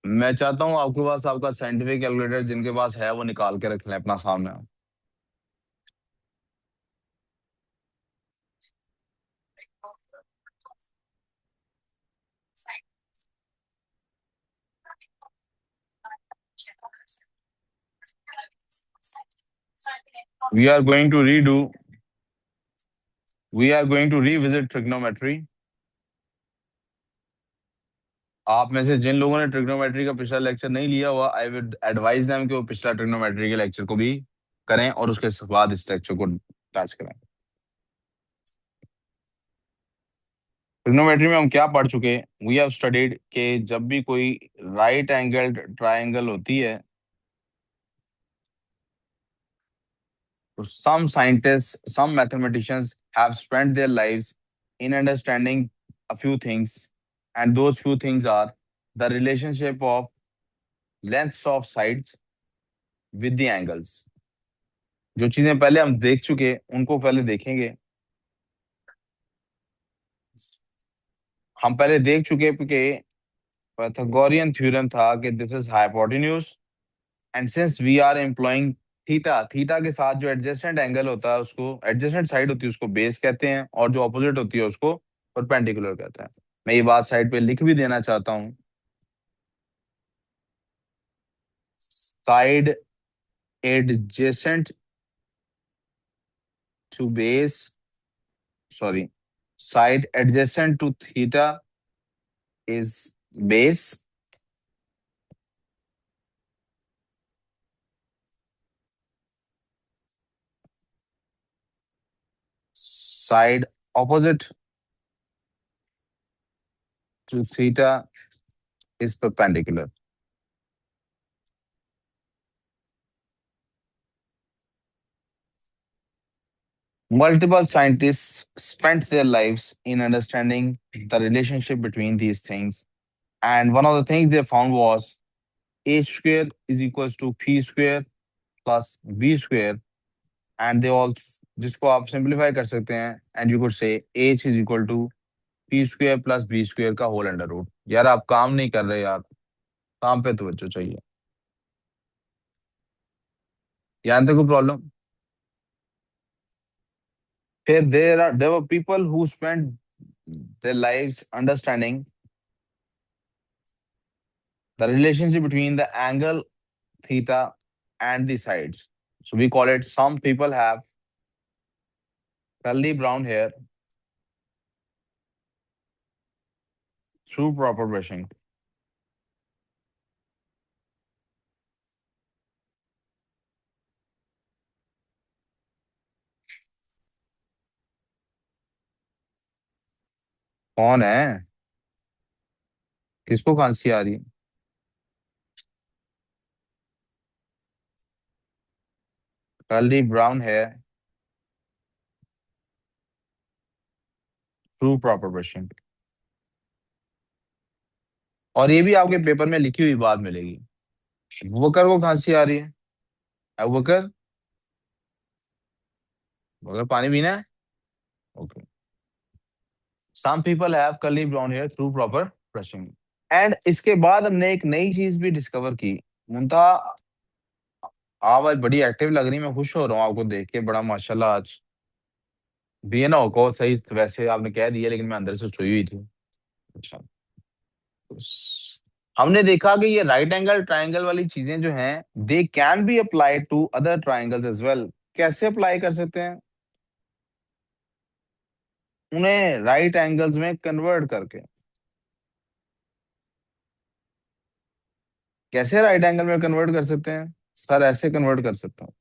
मैं चाहता हूँ आपके पास आपका साइंटिफिक कैलकुलेटर जिनके पास है वो निकाल के रख लें अपना सामने। We are going to redo we are going to revisit trigonometry. आप में से जिन लोगों ने ट्रिग्नोमेट्री का पिछला लेक्चर नहीं लिया हुआ, आई वुड एडवाइज देम कि वो पिछला ट्रिग्नोमेट्री के लेक्चर को भी करें और उसके बाद इस लेक्चर को टच करें। ट्रिग्नोमेट्री में हम क्या पढ़ चुके? वी हैव स्टडीड कि जब भी कोई राइट एंगल्ड ट्रायंगल होती है, तो some scientists, some mathematicians have spent their lives in understanding a few things, and those few things are the relationship of lengths of sides with the angles. जो चीजें पहले हम देख चुके उनको पहले देखेंगे। हम पहले देख चुके कि पाइथागोरियन थ्योरम था कि this is hypotenuse, and since we are employing theta, theta के साथ जो एडजेसेंट एंगल होता है उसको, एडजेसेंट साइड होती है उसको बेस कहते हैं, और जो ऑपोजिट होती है उसको परपेंडिकुलर कहते हैं। मैं ये बात साइड पे लिख भी देना चाहता हूँ। Side adjacent to base, sorry, side adjacent to theta is base, side opposite to theta is perpendicular. Multiple scientists spent their lives in understanding the relationship between these things. And one of the things they found was h square is equals to p square plus b square. And they all, जिसको आप simplify कर सकते हैं, and you could say h is equal to p square plus b square का whole under root. यार आप काम नहीं कर रहे यार, काम पे तवज्जो चाहिए। यहाँ तक कोई प्रॉब्लम? फिर there were people who spend their lives understanding the relationship between the angle theta and the sides. So we call it, some people have curly brown hair through proper brushing. कौन है? किसको खांसी आ रही है? Curly brown hair through proper brushing. और ये भी आपके पेपर में लिखी हुई बात मिलेगी। वकर को खांसी आ रही है? अब वकर, वकर पानी पीना है? Okay. Some people have curly brown hair through proper brushing. And इसके बाद हमने एक नई चीज भी डिस्कवर की। मुंता, आप आज बड़ी एक्टिव लग रही, मैं खुश हो रहा हूँ आपको देख के, बड़ा माशाल्लाह। आज भी ना हो सही, वैसे आपने कह दिया लेकिन मैं अंदर से सोई हुई थी। अच्छा। हमने देखा कि ये राइट एंगल ट्रायंगल वाली चीजें जो हैं, they can be applied to other triangles as well. कैसे अप्लाई कर सकते हैं? उन्हें राइट एंगल्स में कन्वर्ट करके। कैसे राइट एंगल में कन्वर्ट कर सकते हैं सर? ऐसे कन्वर्ट कर सकता हूँ।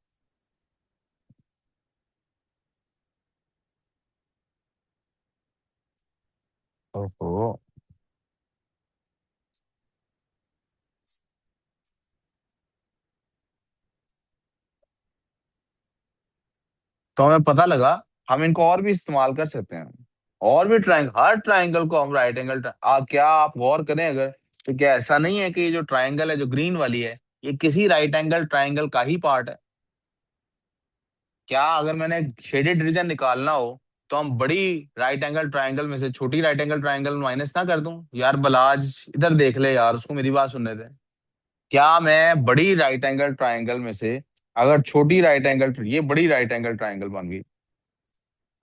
ओहो। तो हमें पता लगा हम इनको और भी इस्तेमाल कर सकते हैं। और भी ट्रायंगल, हर ट्रायंगल को हम राइट एंगल, क्या आप गौर करें अगर, तो क्या ऐसा नहीं है कि ये जो ट्रायंगल है, जो ग्रीन वाली है, ये किसी राइट एंगल ट्रायंगल का ही पार्ट है? क्या अगर मैंने शेडेड रीजन निकालना हो तो हम बड़ी राइट एंगल ट्रायंगल में से छोटी राइट एंगल ट्रायंगल माइनस ना कर दूं? यार बलाज इधर देख ले यार, उसको मेरी बात सुनने दे। क्या मैं बड़ी राइट एंगल ट्रायंगल में से अगर छोटी राइट एंगल, ये बड़ी राइट एंगल ट्रायंगल बन गई,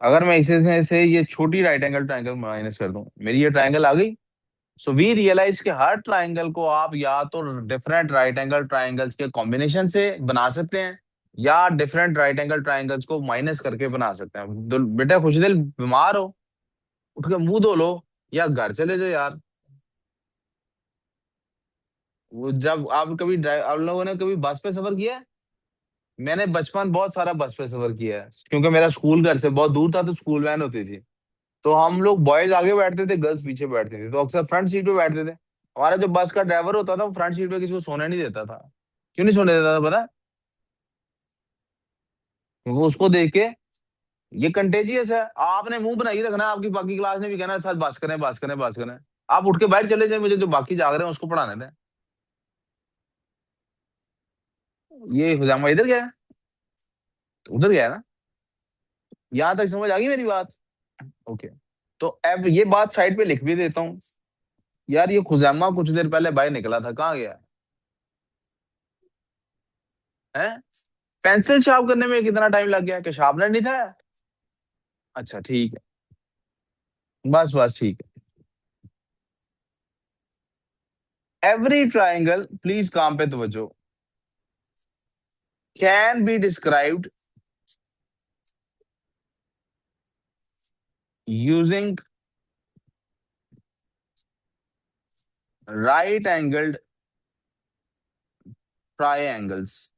अगर मैं इसे में से ये छोटी राइट एंगल ट्रायंगल माइनस कर दूं, मेरी ये ट्रायंगल आ गई। सो वी रियलाइज कि हर ट्रायंगल को आप या तो डिफरेंट राइट एंगल ट्रायंगल्स के कॉम्बिनेशन से बना सकते हैं, या डिफरेंट राइट एंगल ट्रायंगल्स को माइनस करके बना सकते हैं। बेटा खुश दिल बीमार हो, उठ के मुंह धो लो या घर चले जाओ यार। वो जब आप कभी आप लोगों ने कभी बस पे सफर किया है? मैंने बचपन बहुत सारा बस पे सफर किया है, क्योंकि मेरा स्कूल घर से बहुत दूर था, तो स्कूल वैन होती थी। तो हम लोग बॉयज आगे बैठते थे, गर्ल्स पीछे बैठते थे, तो अक्सर फ्रंट सीट पे बैठते थे। हमारा जो बस का ड्राइवर होता था वो फ्रंट सीट पे किसी को सोने नहीं देता था। क्यों नहीं सोने देता था पता है? क्योंकि उसको देख के ये कंटेजियस है, आपने मुंह बनाई रखना है, आपकी बाकी क्लास ने भी कहना है सर बस करें बस करें बस करें। आप उठ के बाहर चले जाए, मुझे जो बाकी जाग रहे हैं उसको पढ़ाने दें। ये हुजामा इधर गया है? तो उधर गया है ना? यहां तक समझ आ गई मेरी बात? ओके। तो अब ये बात साइड पे लिख भी देता हूँ। यार ये खुजैमा कुछ देर पहले बाहर निकला था, कहाँ गया है? पेंसिल शार्प करने में कितना टाइम लग गया, कि शार्पनर नहीं था? अच्छा ठीक है। बस बस ठीक है। एवरी ट्राइंगल, प्लीज काम पे तवज्जो, can be described using right angled triangles.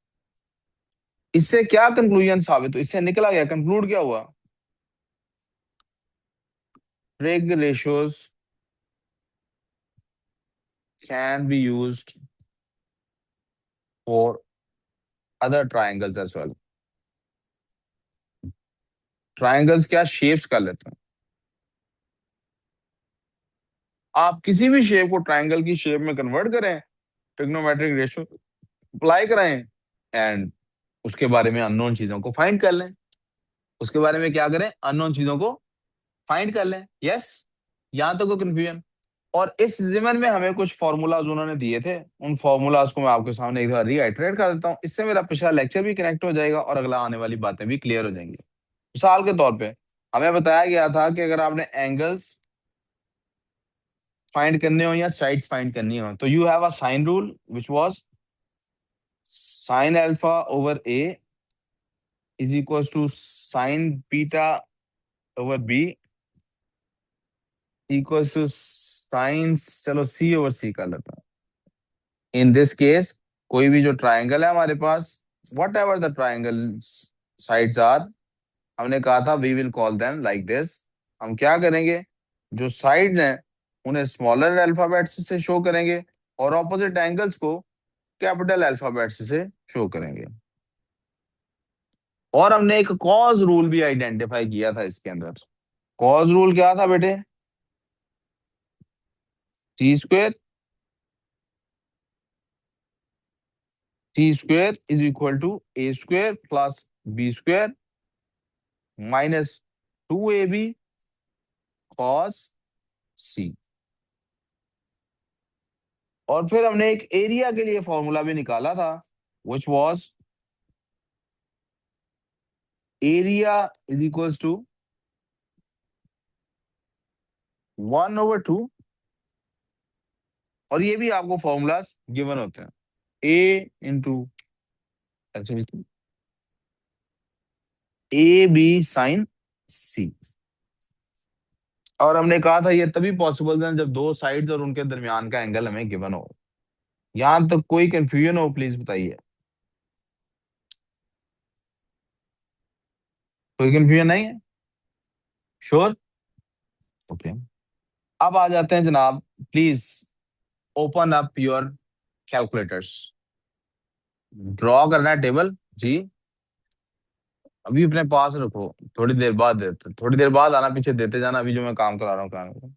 इससे क्या कंक्लूजन साबित हुआ, इससे निकला गया कंक्लूड क्या हुआ? trig ratios can be used for other triangles as well। Triangles क्या शेप्स कर लेते हैं, आप किसी भी शेप को ट्राइंगल की शेप में कन्वर्ट करें, ट्रिग्नोमेट्रिक रेशियो अप्लाई कराएं, एंड उसके बारे में अननोन चीजों को फाइंड कर लें। उसके बारे में क्या करें? अननोन चीजों को फाइंड कर लें। यस, यहां तो कोई कंफ्यूजन? और इस जिमन में हमें कुछ फॉर्मूलाज उन्होंने दिए थे, उन फॉर्मूलाज को मैं आपके सामने एक बार रीआइटरेट कर देता हूँ, इससे मेरा पिछला लेक्चर भी कनेक्ट हो जाएगा और अगला आने वाली बातें भी क्लियर हो जाएंगी। मिसाल के तौर पे हमें बताया गया था कि अगर आपने एंगल्स फाइंड करने हो या साइड्स फाइंड करनी हो, तो you have a sine rule which was sine alpha over A is equal to sine beta over B equal to sine, चलो सी ओवर सी कर लेता हूँ। इन दिस केस कोई भी जो ट्राइंगल है हमारे पास, whatever the triangle sides are, हमने कहा था we will call them like this. हम क्या करेंगे, जो साइड्स हैं उन्हें स्मॉलर अल्फाबेट से शो करेंगे, और ऑपोजिट एंगल्स को कैपिटल अल्फाबेट से शो करेंगे। और हमने एक कॉज रूल भी आइडेंटिफाई किया था इसके अंदर। कॉज रूल क्या था बेटे? T square is equal to A square plus B square minus 2ab cos C. और फिर हमने एक एरिया के लिए फॉर्मूला भी निकाला था, which was area is equal to 1/2, और ये भी आपको फॉर्मूलाज गिवन होते हैं, A into A B sine C. और हमने कहा था ये तभी पॉसिबल है जब दो साइड्स और उनके दरमियान का एंगल हमें गिवन हो। यहां तक कोई कंफ्यूजन हो प्लीज बताइए? कोई कंफ्यूजन नहीं है? श्योर? ओके। अब आ जाते हैं जनाब, please open up your calculators. Draw करना है टेबल जी, अभी अपने पास रखो, थोड़ी देर बाद देते, थोड़ी देर बाद आना पीछे देते जाना, अभी जो मैं काम करा रहा हूँ काम।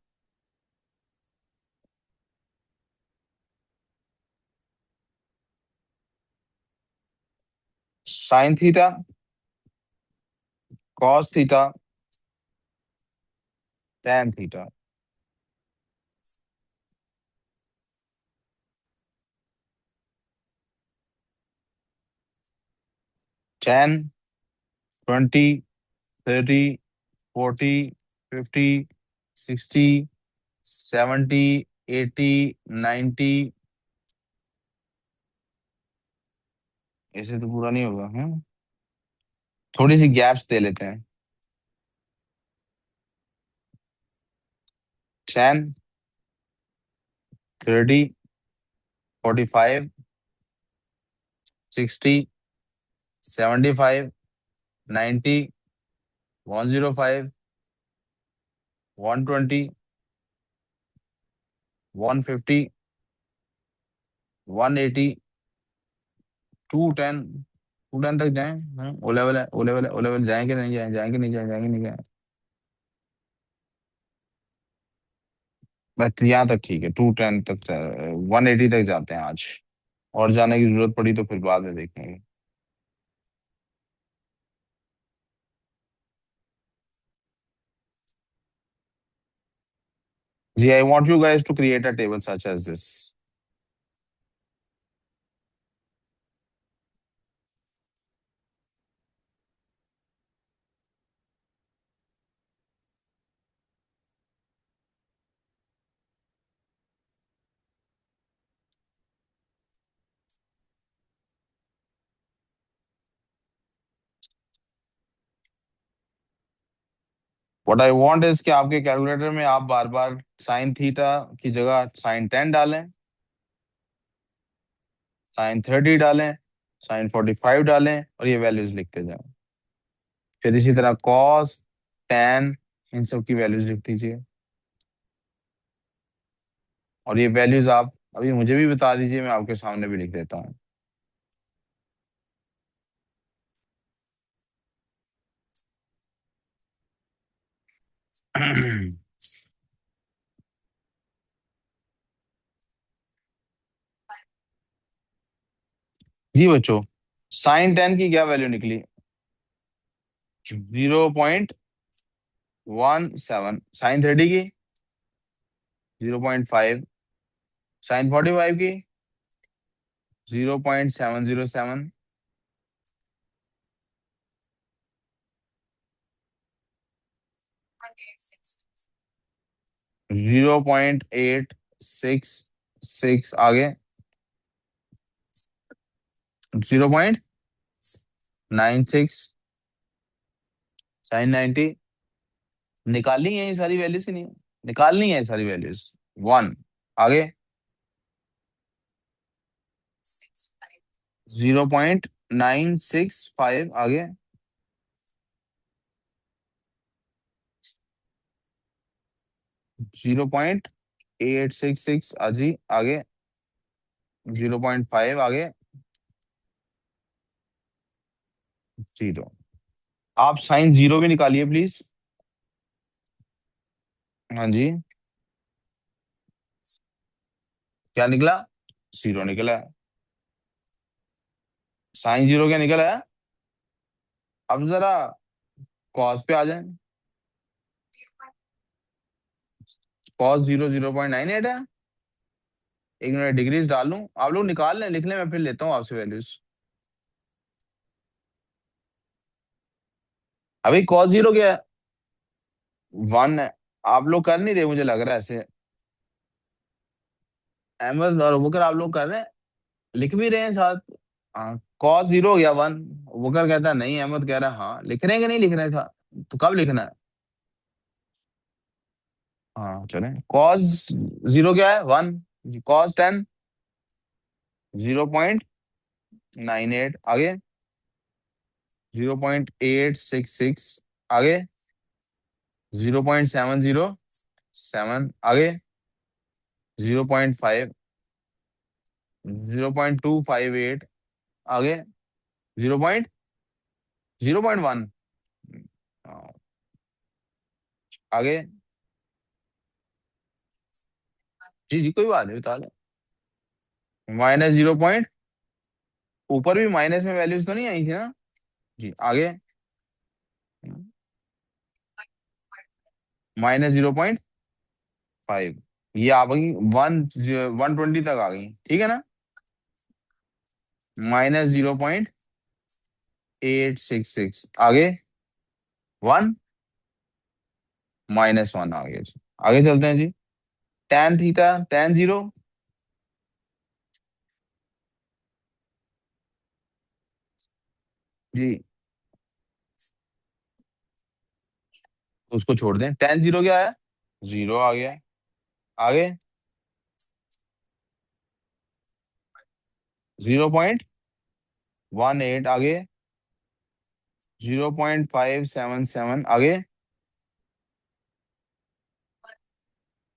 Sine theta, cos theta, tan theta. tan 20, 30, 40, 50, 60, 70, 80, 90। ऐसे तो पूरा नहीं होगा। थोड़ी सी गैप्स दे लेते हैं। 10, 30, 45, 60, 75, 90, 105, 120, 150, 180, 210। 210 तक जाएं। ओ लेवल है, ओ लेवल है, ओ लेवल जाएंगे नहीं जाएंगे, जाएंगे नहीं जाएंगे, जाएंगे नहीं जाएंगे। बस यहाँ तक ठीक है, 210 तक, 180 तक जाते हैं आज। और जाने की जरूरत पड़ी तो फिर बाद में देखेंगे। जी, I want you guys to create a table such as this. What I want is कि आपके कैलकुलेटर में आप बार बार साइन थीटा की जगह sin 10 डालें, sin 30 डालें, sin 45 डालें और ये वैल्यूज लिखते जाएं। फिर इसी तरह कॉस, tan, इन सब की वैल्यूज लिख दीजिए। और ये वैल्यूज आप अभी मुझे भी बता दीजिए, मैं आपके सामने भी लिख देता हूँ। जी बच्चों, sin 10 की क्या वैल्यू निकली? 0.17। sin 30 की 0.5। sin 45 की 0.707। 0.866 आगे। 0.96। sin 90 निकालनी है, ये सारी वैल्यूज ही नहीं निकालनी है, ये सारी वैल्यूज। 1 आगे। 0.965 आगे। 0.866 अजी आगे। 0.5 आगे। 0। आप sin 0 भी निकालिए प्लीज। हाँ जी। क्या निकला? 0 निकला है। sin 0 क्या निकला है? अब जरा कॉस पे आ जाए। cos 0 0.98 है। एक मिनट डिग्रीज डाल लूं, आप लोग निकाल लें, लिख लें, मैं फिर लेता हूँ आपसे वैल्यूज। अभी cos 0 क्या है? 1 है। आप लोग कर नहीं रहे, मुझे लग रहा है ऐसे। अहमद और वकर आप लोग कर रहे हैं, लिख भी रहे हैं साथ। हाँ, cos 0 हो गया 1। वकर कहता है नहीं, अहमद कह रहा है हाँ। लिख रहे हैं कि नहीं लिख रहे था? तो कब लिखना है? हाँ चले। cos 0 क्या है? 1। cos 10 0.98 आगे। 0.866 आगे। 0.707 आगे। 0.5। 0.258 आगे। 0.1 आगे। जी जी, कोई बात नहीं, बता दें। -0 ऊपर भी माइनस में वैल्यूज तो नहीं आई थी ना? जी आगे। -0.5। ये आ गई 120 तक आ गई, ठीक है ना। -0.866 आगे। 1 -1 आ गया जी। आगे चलते हैं जी। tan theta, tan zero. जी, उसको छोड़ दें, tan जीरो क्या है, जीरो आ गया। आगे 0.18 आगे। 0.577 आगे।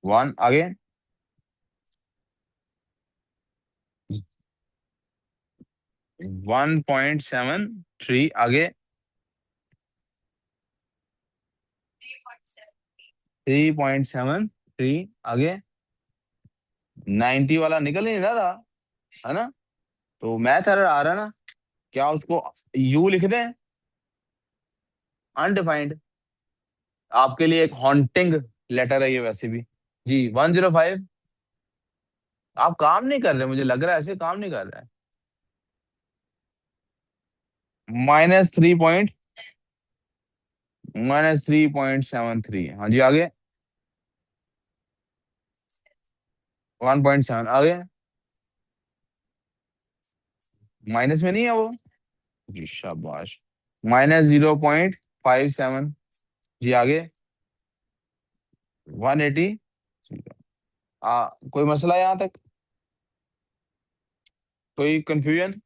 1 आगे। 1.73 आगे। 3.73 आगे। 90 वाला निकल ही नहीं रहा, है ना। तो मैथ एरर आ रहा है ना। क्या उसको यू लिख दें, अनडिफाइंड। आपके लिए एक हॉन्टिंग लेटर है ये वैसे भी। जी 105। आप काम नहीं कर रहे, मुझे लग रहा है ऐसे काम नहीं कर रहा है। -3 -3.73, हाँ जी आगे। 1.7 आगे। माइनस में नहीं है वो। जी शाबाश। -0.57। जी आगे। 180। कोई मसला है यहाँ तक, कोई कंफ्यूजन।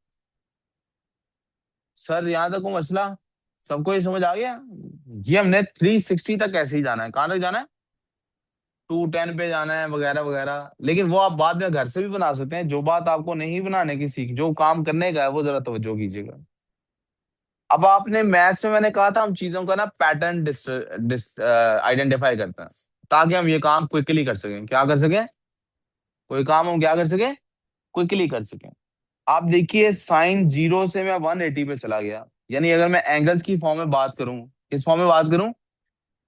सर यहाँ तक कोई मसला, सबको ये समझ आ गया। जी हमने 360 तक कैसे ही जाना है, कहाँ तक जाना है, 210 पे जाना है वगैरह वगैरह, लेकिन वो आप बाद में घर से भी बना सकते हैं। जो बात आपको नहीं बनाने की सीख, जो काम करने का है, वो जरा तवज्जो कीजिएगा। अब आपने मैथ्स में मैंने कहा था हम चीजों का ना पैटर्न आइडेंटिफाई करते हैं, ताकि हम ये काम क्विकली कर सकें। क्या कर सकें, कोई काम हम क्या कर सकें, क्विकली कर सकें। आप देखिए साइन जीरो से मैं 180 पे चला गया। यानी अगर मैं एंगल्स की फॉर्म में बात करूं, किस फॉर्म में बात करूं,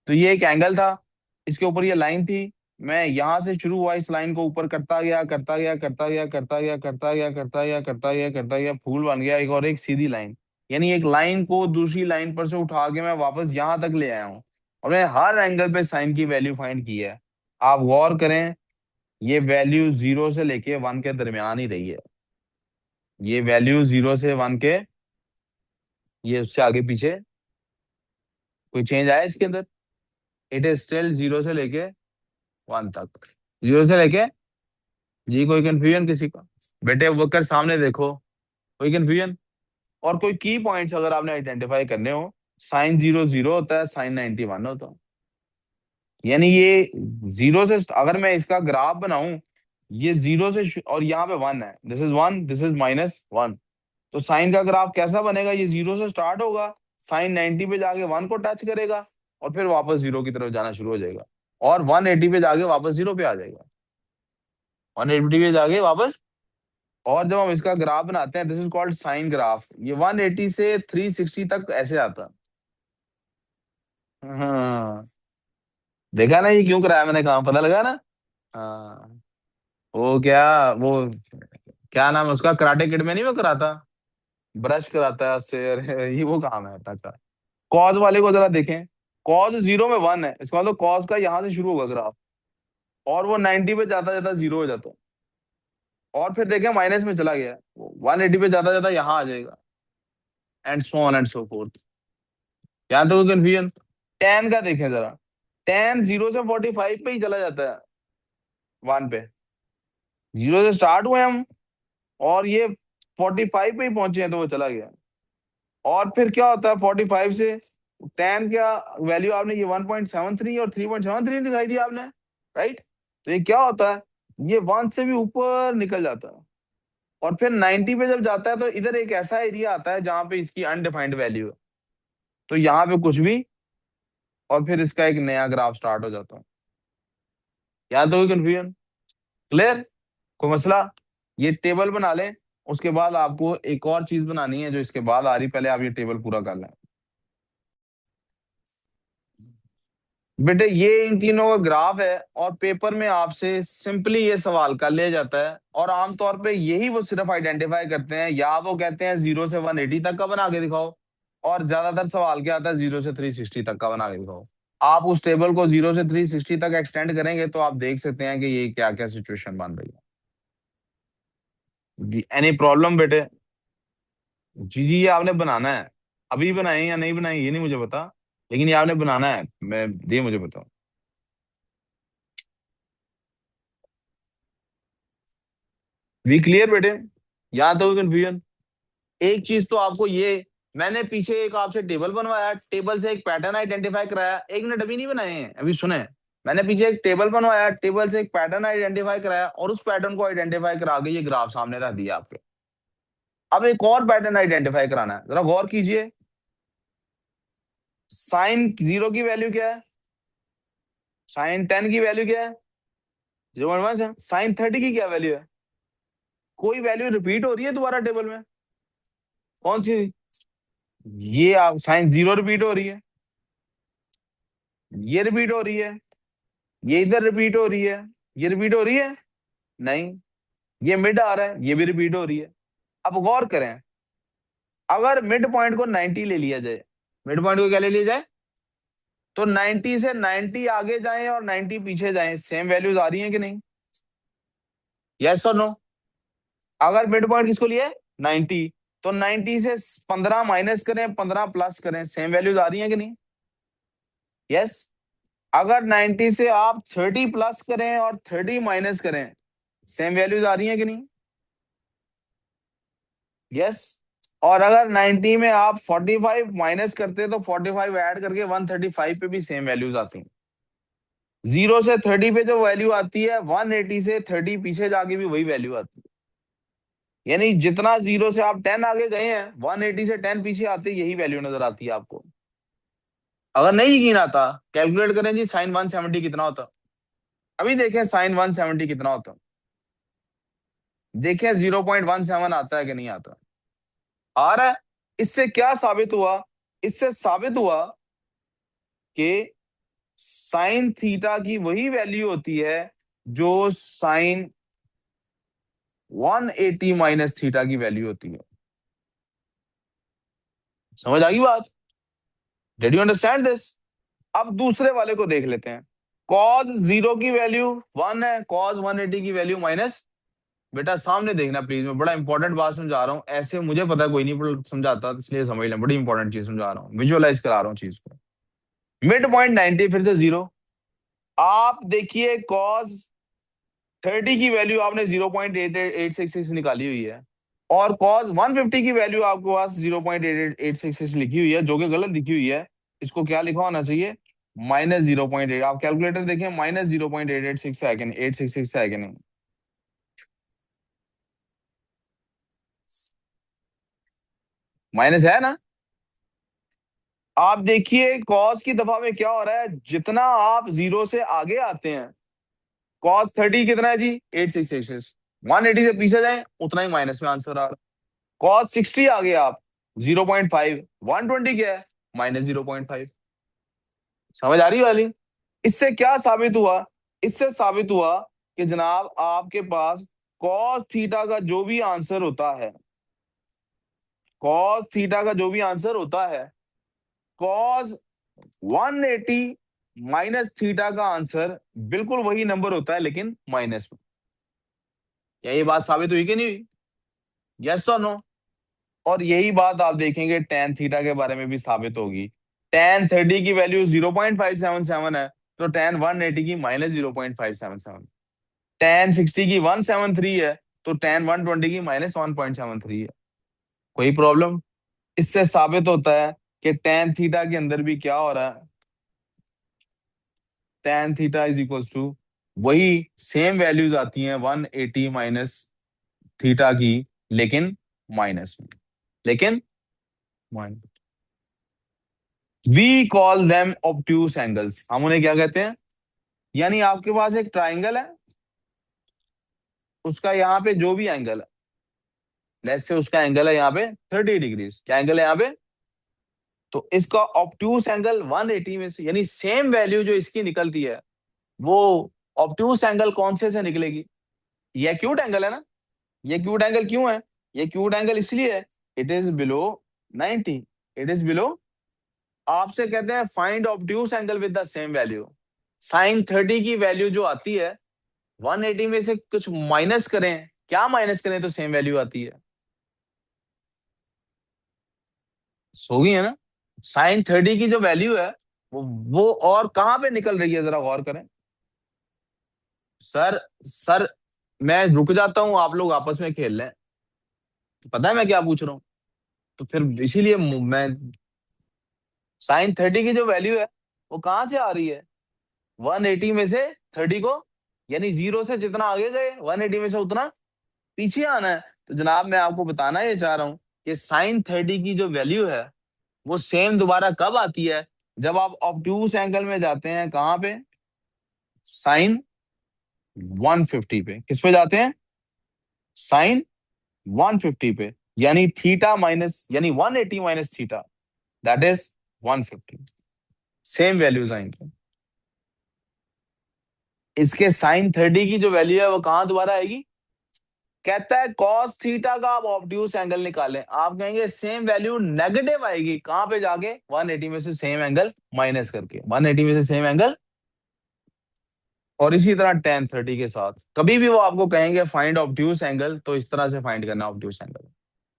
तो ये एक एंगल था, इसके ऊपर ये लाइन थी। मैं यहां से शुरू हुआ, इस लाइन को ऊपर करता गया करता गया करता गया करता गया करता गया करता गया करता गया करता गया, फूल बन गया एक, और एक सीधी लाइन। यानी एक लाइन को दूसरी लाइन पर से उठा के मैं वापस यहां तक ले आया हूँ, और मैं हर एंगल पे साइन की वैल्यू फाइंड की है। आप गौर करें, ये वैल्यू 0 से लेके 1 के दरमियान ही रही है। ये वैल्यू 0 से 1 के, ये उससे आगे पीछे कोई चेंज आया इसके अंदर। इट इज स्टिल 0 से लेके 1 तक। 0 से लेके, जी कोई कंफ्यूजन किसी का, बेटे वर्कर सामने देखो, कोई कंफ्यूजन। और कोई की पॉइंट्स अगर आपने आइडेंटिफाई करने हो, साइन जीरो जीरो होता है, साइन 91 होता है। यानी ये जीरो से, अगर मैं इसका ग्राफ बनाऊं, ये और यहाँ पे 1 है, दिस इज 1, दिस इज -1। तो साइन का ग्राफ कैसा बनेगा, ये 0 से स्टार्ट होगा, साइन 90 पे जाके 1 को टच करेगा, और फिर वापस 0 की तरफ जाना शुरू हो जाएगा, और 180 पे जाके वापस 0 पे आ जाएगा। 180 पे जाके वापस। और जब हम इसका ग्राफ बनाते हैं, this is called sine graph, ये 180 से 360 तक ऐसे आता है। हाँ, देखा ना ये क्यों कराया मैंने काम, पता लगा ना। हाँ, वो क्या, वो क्या नाम है उसका, कराटे किड में नहीं वो कराता, ब्रश कराता है उससे, अरे ये वो काम है अच्छा। कॉज वाले को जरा देखें, कॉज 0 में 1 है, इसका मतलब कॉज का यहाँ से शुरू होगा ग्राफ, और वो 90 पे जाता जाता 0 हो जाता है, और फिर देखें माइनस में चला गया, 180 पे जाता जाता यहाँ आ जाएगा, and so on and so fourth. यहाँ तो कोई कंफ्यूजन। टेन का देखें जरा, टेन 0 से 45 पे ही चला जाता है, 1 पे। 0 से स्टार्ट हुए हम, और ये 45 पे ही पहुंचे हैं, तो वो चला गया। और फिर क्या होता है 45 से, टेन क्या वैल्यू आपने, ये 1.73 और 3.73 दिखाई दी आपने, राइट। तो ये क्या होता है, ये 1 से भी ऊपर निकल जाता है, और फिर 90 पे जब जाता है, तो इधर एक ऐसा एरिया आता है जहां पे इसकी अनडिफाइंड वैल्यू है, तो यहाँ पे कुछ भी, और फिर इसका एक नया ग्राफ स्टार्ट हो जाता है। यहाँ तो कोई कंफ्यूजन, क्लियर, कोई मसला। ये टेबल बना लें, उसके बाद आपको एक और चीज बनानी है जो इसके बाद आ रही, पहले आप ये टेबल पूरा कर लें। बेटे ये इन तीनों का ग्राफ है, और पेपर में आपसे सिंपली ये सवाल कर लिया जाता है, और आमतौर पे यही वो सिर्फ आइडेंटिफाई करते हैं, या वो कहते हैं 0 से 180 तक का बना के दिखाओ, और ज्यादातर सवाल क्या आता है 0 से 360 तक का बना के दिखाओ। आप उस टेबल को 0 से 360 तक एक्सटेंड करेंगे तो आप देख सकते हैं कि ये क्या क्या सिचुएशन बन रही है। एनी प्रॉब्लम बेटे? जी जी, ये आपने बनाना है। अभी बनाए या नहीं बनाए ये नहीं मुझे पता, लेकिन ये आपने बनाना है, मैं दे मुझे बताओ। वी क्लियर बेटे? यहाँ तो कंफ्यूजन? एक चीज तो आपको ये, मैंने पीछे एक आपसे टेबल बनवाया, टेबल से एक पैटर्न आइडेंटिफाई कराया, 1 मिनट अभी नहीं बनाए हैं, अभी सुने। मैंने पीछे एक टेबल बनवाया, टेबल से एक पैटर्न आइडेंटिफाई कराया, और उस पैटर्न को आइडेंटिफाई करा के ये ग्राफ सामने रख दिया आपके। अब एक और पैटर्न आइडेंटिफाई कराना है, जरा गौर कीजिए। साइन 0 की वैल्यू क्या है? साइन 10 की वैल्यू क्या है? 0.1 है। साइन 30 की क्या वैल्यू है? कोई वैल्यू रिपीट हो रही है दोबारा टेबल में? कौन सी? ये आप साइन 0 रिपीट हो रही है, ये रिपीट हो रही है, ये इधर रिपीट हो रही है, ये रिपीट हो रही है? नहीं। ये मिड आ रहा है, ये भी रिपीट हो रही है। अब गौर करें, अगर मिड पॉइंट को 90 ले लिया जाए, मिड पॉइंट को क्या ले लिया जाए, तो 90 से 90 आगे जाएं और 90 पीछे जाएं, सेम वैल्यूज आ रही हैं कि नहीं? यस और नो? अगर मिड पॉइंट किसको लिए? 90, तो 90 से 15 माइनस करें, 15 प्लस करें, सेम वैल्यूज आ रही हैं कि नहीं? यस। अगर 90 से आप 30 प्लस करें और 30 माइनस करें, सेम वैल्यूज आ रही हैं कि नहीं? यस। और अगर 90 में आप 45 माइनस करते हैं तो 45 ऐड करके 135 पे भी सेम वैल्यूज आती हैं। 0 से 30 पे जो वैल्यू आती है, 180 से 30 पीछे जाके भी वही वैल्यू आती है। यानी जितना 0 से आप 10 आगे गए हैं, 180 से 10 पीछे आते यही वैल्यू नजर आती है आपको। अगर नहीं यकीन आता, कैलकुलेट करें जी, साइन 170 कितना होता। अभी देखें साइन 170 कितना होता। देखें 0.17 आता है कि नहीं आता। आ रहा है। इससे क्या साबित हुआ? इससे साबित हुआ कि साइन थीटा की वही वैल्यू होती है जो साइन 180 माइनस थीटा की वैल्यू होती है। समझ आ गई बात? Did you understand this? अब दूसरे वाले को देख लेते हैं। cos 0 की वैल्यू 1 है, cos 180 की वैल्यू माइनस। बेटा सामने देखना प्लीज, मैं बड़ा इंपॉर्टेंट बात समझा रहा हूँ, ऐसे मुझे पता है कोई नहीं समझाता, इसलिए समझ लें, बड़ी इंपॉर्टेंट चीज समझा रहा हूँ, विजुअलाइज करा रहा हूँ चीज को। मिड पॉइंट 90 फिर से 0। आप देखिए cos 30 की वैल्यू आपने 0.886 निकाली हुई है, और cos 150 की वैल्यू आपके पास 0.886 लिखी हुई है, जो कि गलत लिखी हुई है। इसको क्या लिखा होना चाहिए? -0.8। आप कैलकुलेटर देखें, -0.886 है कि नहीं, 866 है कि नहीं? माइनस है ना? आप देखिए कॉस की दफा में क्या हो रहा है, जितना आप 0 से आगे आते हैं, cos 30 कितना है जी? 866। 180 से पीछे जाएं उतना ही माइनस में आंसर आ रहा है। cos 60 आ गए आप, 0.5। 120 क्या है? -0.5। समझ आ रही है वाली? इससे क्या साबित हुआ? इससे साबित हुआ कि जनाब आपके पास cos थीटा का जो भी आंसर होता है, cos थीटा का जो भी आंसर होता है, cos 180 माइनस थीटा का आंसर बिल्कुल वही नंबर होता है, लेकिन माइनस में। क्या ये बात साबित हुई कि नहीं हुई? यस और नो? और यही बात आप देखेंगे टेन थीटा के बारे में भी साबित होगी। tan 30 की वैल्यू 0.577 है, तो tan 180 की -0.577। tan 60 की 173 है, तो tan 120 की -1.73 है। कोई प्रॉब्लम? इससे साबित होता है कि tan थीटा के अंदर भी क्या हो रहा है, tan theta is equal to वही सेम वैल्यूज आती हैं 180 माइनस थीटा की, लेकिन माइनस में। लेकिन minus. We call them obtuse angles, हम उन्हें क्या कहते हैं? यानी आपके पास एक ट्राइंगल है, उसका यहाँ पे जो भी एंगल है, जैसे उसका एंगल है यहाँ पे 30 डिग्रीज, क्या एंगल है यहाँ पे? तो इसका ऑब्ट्यूस एंगल 180 में से, यानी सेम वैल्यू जो इसकी निकलती है, वो ऑब्ट्यूस एंगल कौन से निकलेगी? ये एक्यूट एंगल है ना। ये एक्यूट एंगल क्यों है? ये एक्यूट एंगल इसलिए है, it is below 90, it is below. आपसे कहते हैं find obtuse angle with the same value. Sine 30 की वैल्यू जो आती है, 180 में से कुछ माइनस करें, क्या माइनस करें तो सेम वैल्यू आती है? सो गई है ना। साइन 30 की जो वैल्यू है, वो और कहां पे निकल रही है, जरा गौर करें। सर, मैं रुक जाता हूं, आप लोग आपस में खेल लें। पता है मैं क्या पूछ रहा हूँ? तो फिर इसीलिए मैं, साइन 30 की जो वैल्यू है, वो कहां से आ रही है? 180 में से 30 को, यानी जीरो से जितना आगे गए 180 में से उतना पीछे आना है। तो जनाब मैं आपको बताना ये चाह रहा हूं कि साइन 30 की जो वैल्यू है, वो सेम दोबारा कब आती है? जब आप ऑब्ट्यूस एंगल में जाते हैं, कहां पे? साइन 150 पे। किस पे जाते हैं? साइन 150 पे। यानी थीटा माइनस, यानी 180 minus theta, that is 150। Same values आएंगे। इसके साइन 30 की जो वैल्यू है, वो कहां दोबारा आएगी? कहता है कॉस थीटा का आप ऑब्ट्यूस एंगल निकालें। आप कहेंगे सेम वैल्यू नेगेटिव आएगी, कहां पे जाके? 180 में से सेम एंगल माइनस करके, 180 में से सेम एंगल। और इसी तरह टेन 30 के साथ कभी भी वो आपको कहेंगे फाइंड ऑब्ट्यूस एंगल, तो इस तरह से फाइंड करना ऑब्ट्यूस एंगल।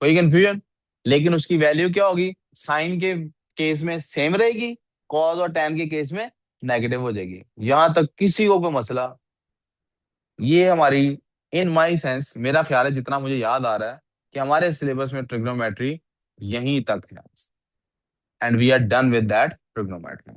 कोई कंफ्यूजन? लेकिन उसकी वैल्यू क्या होगी? साइन के केस में सेम रहेगी, कॉस और टेन के केस में नेगेटिव हो जाएगी। यहां तक किसी को कोई मसला? ये हमारी, इन माई सेंस, मेरा ख्याल है जितना मुझे याद आ रहा है, कि हमारे सिलेबस में ट्रिग्नोमेट्री यहीं तक है, and we are done with that trigonometry.